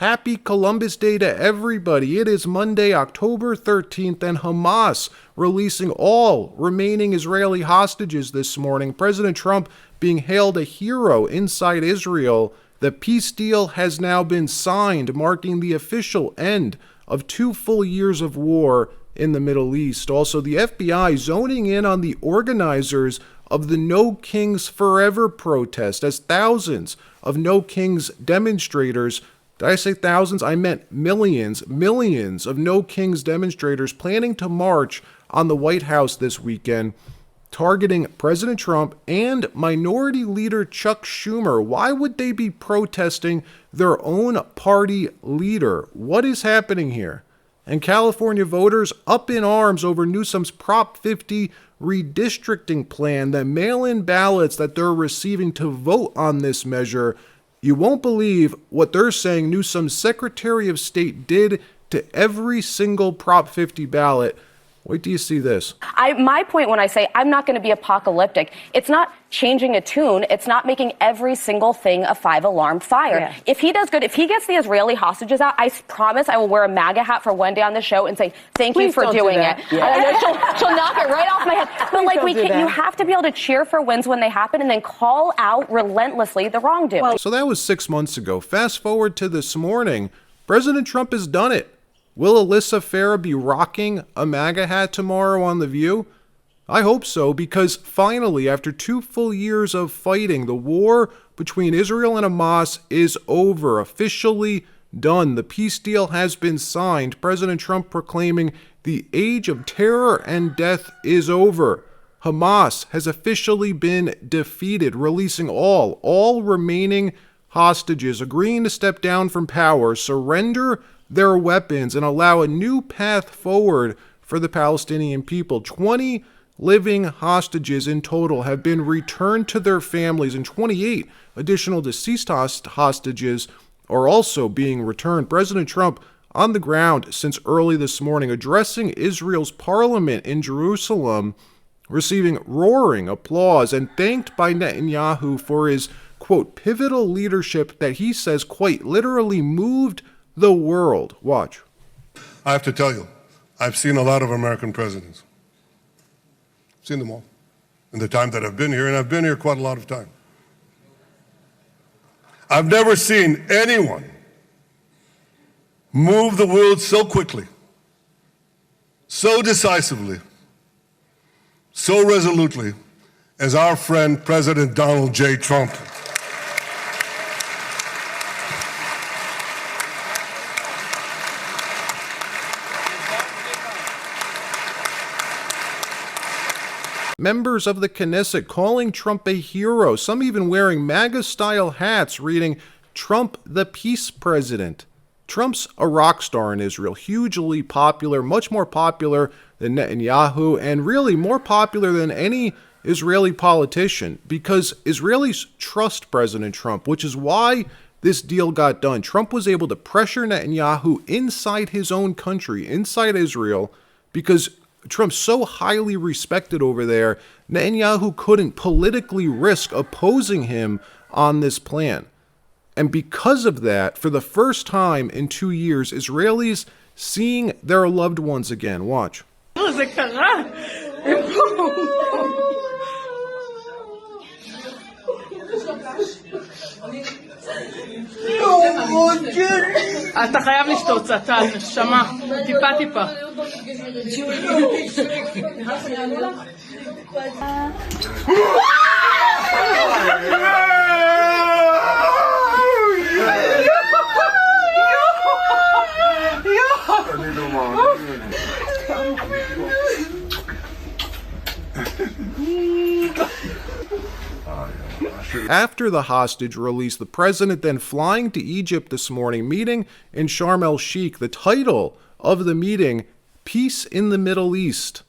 Happy Columbus Day to everybody. It is Monday, October 13th, and Hamas releasing all remaining Israeli hostages this morning. President Trump being hailed a hero inside Israel. The peace deal has now been signed, marking the official end of 2 full years of war in the Middle East. Also, the FBI zoning in on the organizers of the No Kings Forever protest as thousands of No Kings demonstrators, did I say thousands? I meant millions of No Kings demonstrators planning to march on the White House this weekend, targeting President Trump and Minority Leader Chuck Schumer. Why would they be protesting their own party leader? What is happening here? And California voters up in arms over Newsom's Prop 50 redistricting plan, the mail-in ballots that they're receiving to vote on this measure. You won't believe what they're saying Newsom's Secretary of State did to every single Prop 50 ballot. Wait till you see this. My point when I say I'm not going to be apocalyptic, it's not changing a tune. It's not making every single thing a 5-alarm fire. Yeah. If he does good, if he gets the Israeli hostages out, I promise I will wear a MAGA hat for one day on the show and say, thank you for doing it. Yeah. She'll knock it right off my head. But you have to be able to cheer for wins when they happen and then call out relentlessly the wrongdoing. So that was 6 months ago. Fast forward to this morning. President Trump has done it. Will Alyssa Farah be rocking a MAGA hat tomorrow on The View? I hope so, because finally, after 2 full years of fighting, the war between Israel and Hamas is over, officially done. The peace deal has been signed. President Trump proclaiming the age of terror and death is over. Hamas has officially been defeated, releasing all remaining hostages, agreeing to step down from power, surrender their weapons, and allow a new path forward for the Palestinian people. 20 living hostages in total have been returned to their families, and 28 additional deceased hostages are also being returned. President Trump on the ground since early this morning, addressing Israel's parliament in Jerusalem, receiving roaring applause and thanked by Netanyahu for his, quote, pivotal leadership that he says quite literally moved the world. Watch. I have to tell you, I've seen a lot of American presidents. I've seen them all in the time that I've been here, and I've been here quite a lot of time. I've never seen anyone move the world so quickly, so decisively, so resolutely as our friend President Donald J. Trump. Members of the Knesset calling Trump a hero, some even wearing MAGA-style hats reading, "Trump the Peace President." Trump's a rock star in Israel, hugely popular, much more popular than Netanyahu, and really more popular than any Israeli politician, because Israelis trust President Trump, which is why this deal got done. Trump was able to pressure Netanyahu inside his own country, inside Israel, because Trump's so highly respected over there, Netanyahu couldn't politically risk opposing him on this plan. And because of that, for the first time in 2 years, Israelis seeing their loved ones again. Watch. אתה חייב לשתות קצת, נשמה, טיפה. After the hostage release, the president then flying to Egypt this morning, meeting in Sharm el-Sheikh. The title of the meeting, Peace in the Middle East.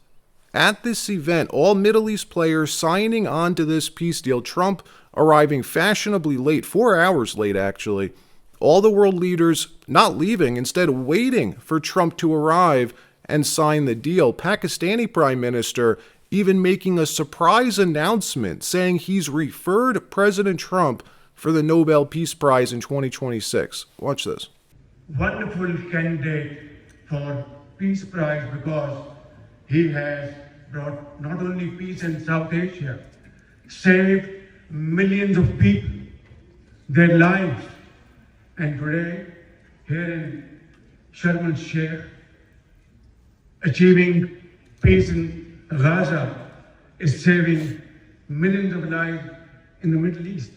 At this event, all Middle East players signing on to this peace deal. Trump arriving fashionably late, 4 hours late actually. All the world leaders not leaving, instead waiting for Trump to arrive and sign the deal. Pakistani Prime Minister even making a surprise announcement saying he's referred President Trump for the Nobel Peace Prize in 2026. Watch this. wonderful candidate for Peace Prize because he has brought not only peace in South Asia, saved millions of people, their lives, and today, here in Sharm el-Sheikh, achieving peace in Gaza is saving millions of lives in the Middle East.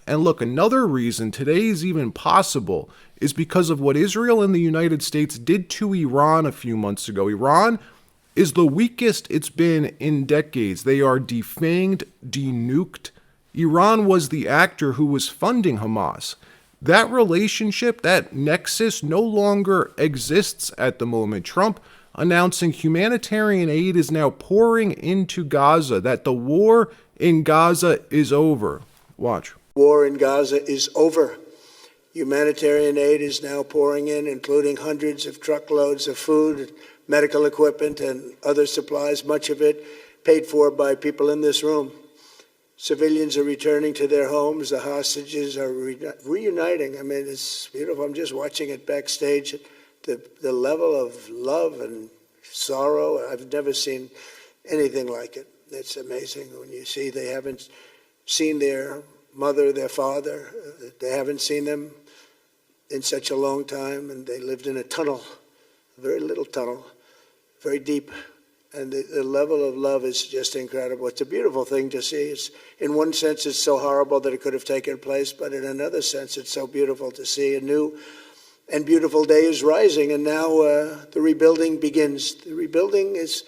And look, another reason today is even possible is because of what Israel and the United States did to Iran a few months ago. Iran is the weakest it's been in decades. They are defanged, denuked. Iran was the actor who was funding Hamas. That relationship, that nexus, no longer exists at the moment. Trump announcing humanitarian aid is now pouring into Gaza, that the war in Gaza is over. Watch. War in Gaza is over. Humanitarian aid is now pouring in, including hundreds of truckloads of food, medical equipment, and other supplies, much of it paid for by people in this room. Civilians are returning to their homes. The hostages are reuniting. I mean, it's beautiful. I'm just watching it backstage. The level of love and sorrow, I've never seen anything like it. It's amazing when you see they haven't seen their mother, their father. They haven't seen them in such a long time, and they lived in a tunnel, a very little tunnel, very deep. And the level of love is just incredible. It's a beautiful thing to see. It's, in one sense, it's so horrible that it could have taken place, but in another sense, it's so beautiful to see a new and beautiful day is rising, and now the rebuilding begins. The rebuilding is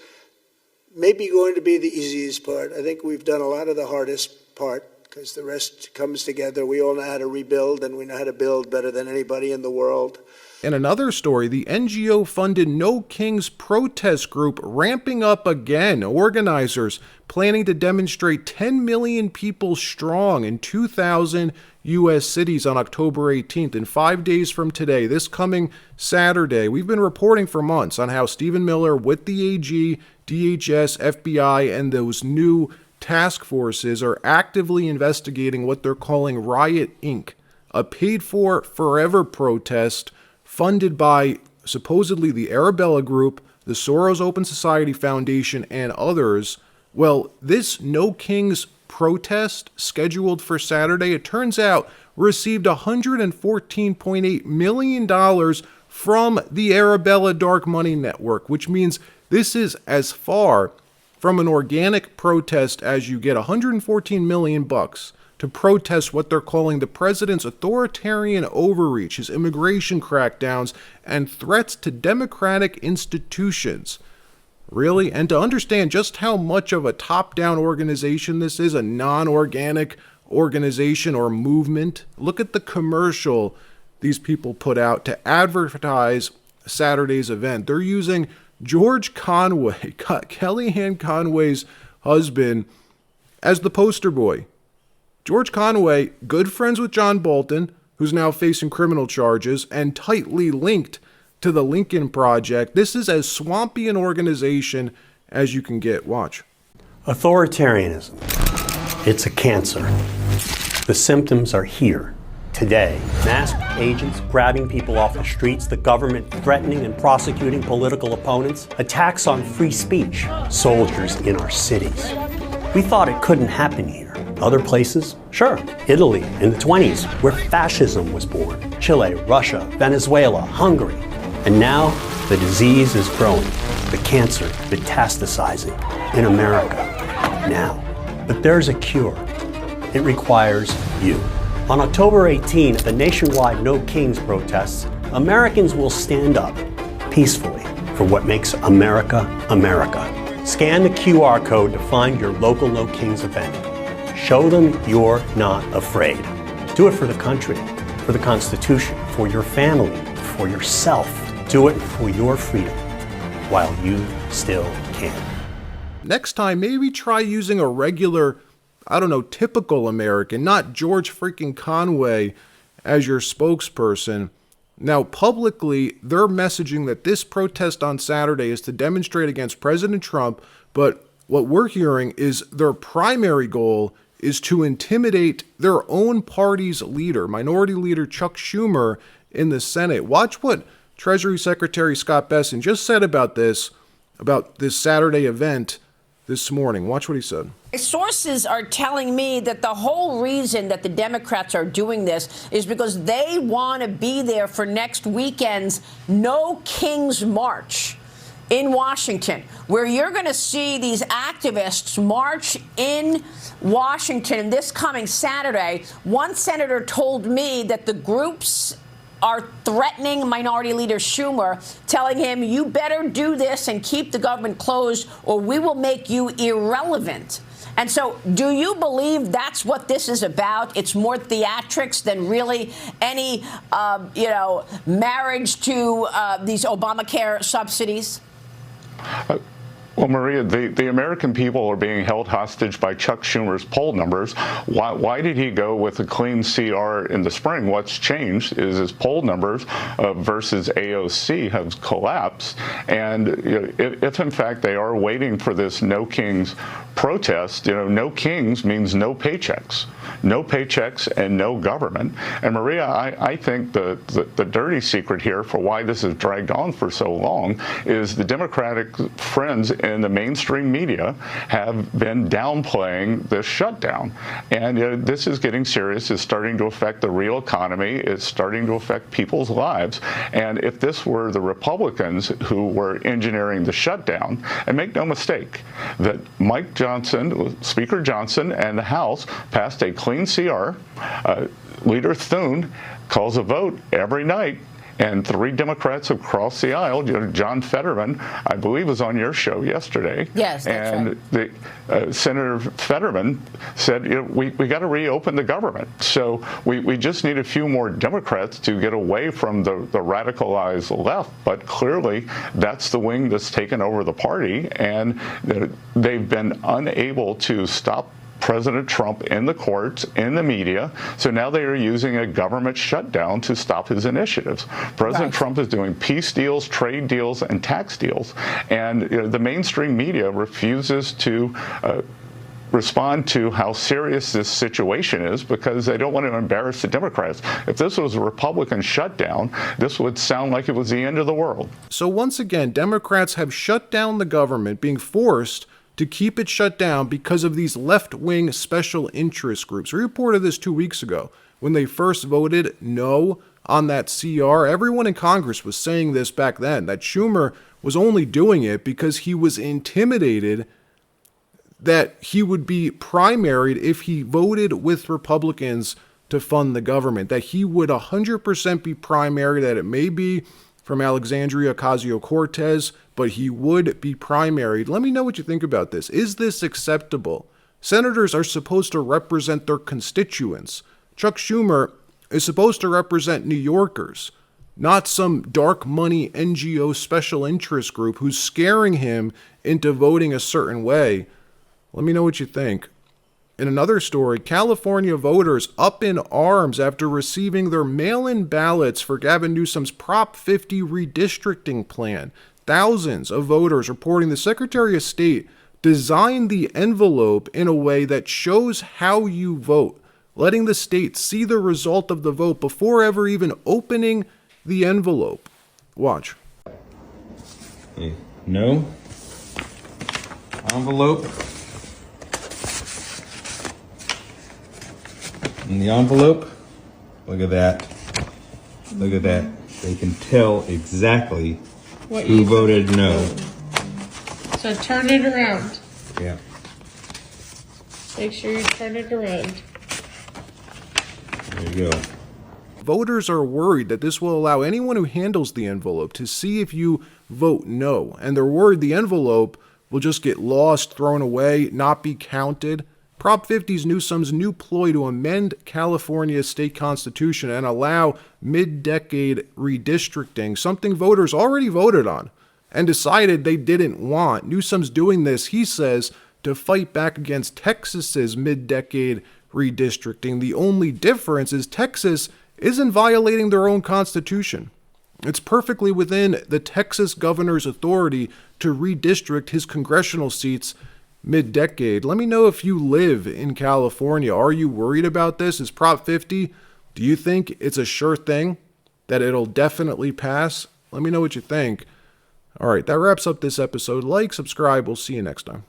maybe going to be the easiest part. I think we've done a lot of the hardest part because the rest comes together. We all know how to rebuild, and we know how to build better than anybody in the world. In another story, the NGO-funded No Kings protest group ramping up again. Organizers planning to demonstrate 10 million people strong in 2,000 U.S. cities on October 18th, in 5 days from today, this coming Saturday. We've been reporting for months on how Stephen Miller with the AG, DHS, FBI, and those new task forces are actively investigating what they're calling Riot Inc., a paid-for forever protest funded by supposedly the Arabella Group, the Soros Open Society Foundation, and others. Well, this No Kings protest scheduled for Saturday, it turns out, received $114.8 million from the Arabella Dark Money Network, which means this is as far from an organic protest as you get. $114 million to protest what they're calling the president's authoritarian overreach, his immigration crackdowns, and threats to democratic institutions. Really? And to understand just how much of a top-down organization this is, a non-organic organization or movement, look at the commercial these people put out to advertise Saturday's event. They're using George Conway, Kellyanne Conway's husband, as the poster boy. George Conway, good friends with John Bolton, who's now facing criminal charges, and tightly linked to the Lincoln Project. This is as swampy an organization as you can get. Watch. Authoritarianism. It's a cancer. The symptoms are here, today. Masked agents grabbing people off the streets, the government threatening and prosecuting political opponents, attacks on free speech, soldiers in our cities. We thought it couldn't happen here. Other places? Sure. Italy in the 20s, where fascism was born. Chile, Russia, Venezuela, Hungary. And now the disease is growing. The cancer metastasizing in America now. But there's a cure. It requires you. On October 18, at the nationwide No Kings protests, Americans will stand up peacefully for what makes America, America. Scan the QR code to find your local No Kings event. Show them you're not afraid. Do it for the country, for the Constitution, for your family, for yourself. Do it for your freedom while you still can. Next time, maybe try using a regular, typical American, not George freaking Conway as your spokesperson. Now, publicly, they're messaging that this protest on Saturday is to demonstrate against President Trump, but what we're hearing is their primary goal is to intimidate their own party's leader, Minority Leader Chuck Schumer, in the Senate. Watch what Treasury Secretary Scott Bessent just said about this Saturday event this morning. Watch what he said. Sources are telling me that the whole reason that the Democrats are doing this is because they want to be there for next weekend's No Kings March in Washington, where you're going to see these activists march in Washington this coming Saturday. One senator told me that the groups are threatening Minority Leader Schumer, telling him, you better do this and keep the government closed or we will make you irrelevant. And so do you believe that's what this is about? It's more theatrics than really any, marriage to these Obamacare subsidies? Well, Maria, the American people are being held hostage by Chuck Schumer's poll numbers. Why did he go with a clean CR in the spring? What's changed is his poll numbers versus AOC have collapsed. And if in fact they are waiting for this No Kings protest, no kings means no paychecks. No paychecks and no government. And Maria, I think the dirty secret here for why this has dragged on for so long is the Democratic friends in the mainstream media have been downplaying this shutdown. And this is getting serious. It's starting to affect the real economy. It's starting to affect people's lives. And if this were the Republicans who were engineering the shutdown, and make no mistake that Mike Johnson, Speaker Johnson, and the House passed a clean CR. Leader Thune calls a vote every night, and 3 Democrats have crossed the aisle. John Fetterman, I believe, was on your show yesterday. Yes, that's right. And Senator Fetterman said, we got to reopen the government. So we just need a few more Democrats to get away from the radicalized left. But clearly, that's the wing that's taken over the party, and they've been unable to stop President Trump in the courts, in the media. So now they are using a government shutdown to stop his initiatives. President Trump is doing peace deals, trade deals, and tax deals. And the mainstream media refuses to respond to how serious this situation is because they don't want to embarrass the Democrats. If this was a Republican shutdown, this would sound like it was the end of the world. So once again, Democrats have shut down the government, being forced to keep it shut down because of these left-wing special interest groups. We reported this 2 weeks ago when they first voted no on that CR. Everyone in Congress was saying this back then, that Schumer was only doing it because he was intimidated that he would be primaried if he voted with Republicans to fund the government, that he would 100% be primaried, that it may be from Alexandria Ocasio-Cortez, but he would be primaried. Let me know what you think about this. Is this acceptable? Senators are supposed to represent their constituents. Chuck Schumer is supposed to represent New Yorkers, not some dark money NGO special interest group who's scaring him into voting a certain way. Let me know what you think. In another story, California voters up in arms after receiving their mail-in ballots for Gavin Newsom's Prop 50 redistricting plan. Thousands of voters reporting the Secretary of State designed the envelope in a way that shows how you vote, letting the state see the result of the vote before ever even opening the envelope. Watch. No. Envelope. In the envelope, look at that. Look at that. They can tell exactly who voted no. So turn it around. Yeah. Make sure you turn it around. There you go. Voters are worried that this will allow anyone who handles the envelope to see if you vote no. And they're worried the envelope will just get lost, thrown away, not be counted. Prop 50 is Newsom's new ploy to amend California's state constitution and allow mid-decade redistricting, something voters already voted on and decided they didn't want. Newsom's doing this, he says, to fight back against Texas's mid-decade redistricting. The only difference is Texas isn't violating their own constitution. It's perfectly within the Texas governor's authority to redistrict his congressional seats mid-decade. Let me know if you live in California. Are you worried about this? Is Prop 50, do you think it's a sure thing? that it'll definitely pass? Let me know what you think. All right, that wraps up this episode. Like, subscribe. We'll see you next time.